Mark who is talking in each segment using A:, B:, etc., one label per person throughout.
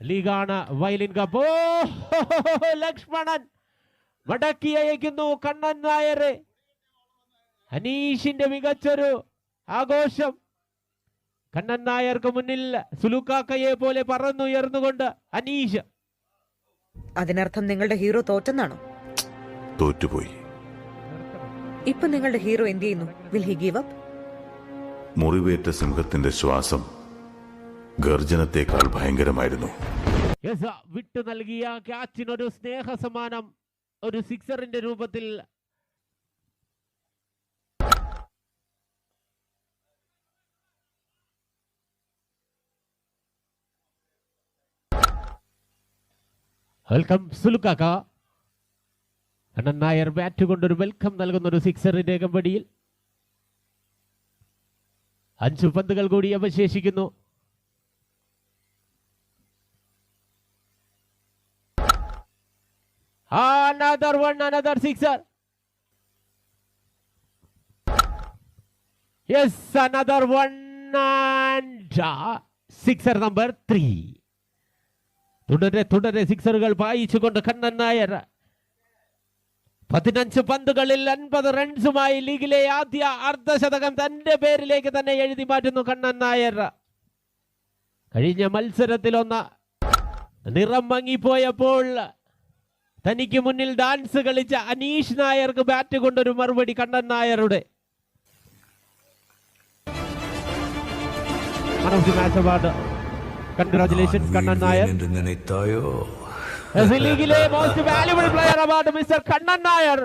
A: ലീഗാണ് violin cup. Lakshmanan മടക്കി അയക്കുന്നു കണ്ണൻ നായരെ. അനീഷിന്റെ മികച്ചൊരു ആഘോഷം. കണ്ണൻ നായർക്ക് മുന്നിൽ സുലുക്കാക്കയെ പോലെ പറന്നുയർന്നുകൊണ്ട് അനീഷ്.
B: അതിനർത്ഥം നിങ്ങളുടെ ഹീറോ തോറ്റെന്നാണോ?
C: തോറ്റുപോയി.
B: ഇപ്പൊ നിങ്ങളുടെ ഹീറോ എന്ത് ചെയ്യുന്നു? Will he give up?
C: മുറിവേറ്റ സിംഹത്തിന്റെ ശ്വാസം ഗർജനത്തെക്കാൾ ഭയങ്കരമായിരുന്നു.
A: വിട്ടു നൽകിയ ക്യാച്ചിനൊരു സ്നേഹ സമ്മാനം ഒരു സിക്സറിന്റെ രൂപത്തിൽ. വെൽക്കം സുലുക്കാക്ക. കണ്ണൻ നായർ ബാറ്റ് കൊണ്ടൊരു വെൽക്കം നൽകുന്ന ഒരു സിക്സറിന്റെ കമ്പടിയിൽ 5 പന്തുകൾ കൂടി അവശേഷിക്കുന്നു. Another one, another sixer. Yes, another one and sixer number 3. തുടരെ സിക്സറുകൾ പായിച്ചുകൊണ്ട് കണ്ണൻ നായർ 15 പന്തുകളിൽ 50 റൺസുമായി ലീഗിലെ ആദ്യ അർദ്ധശതകം തന്റെ പേരിലേക്ക് തന്നെ എഴുതി മാറ്റുന്നു കണ്ണൻ നായർ. കഴിഞ്ഞ മത്സരത്തിലൊന്ന് നിറം മങ്ങിപ്പോയപ്പോൾ തനിക്ക് മുന്നിൽ ഡാൻസ് കളിച്ച അനീഷ് നായർക്ക് ബാറ്റ് കൊണ്ടൊരു മറുപടി കണ്ണൻ നായരുടെ. അവാർഡ്. കൺഗ്രാറ്റുലേഷൻസ് കണ്ണൻ നായർ. ലീഗിലെ most valuable player award mister Kannan Nair.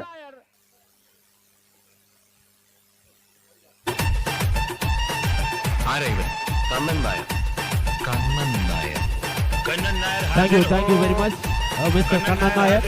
A: Thank you very much mister Kannan Nair.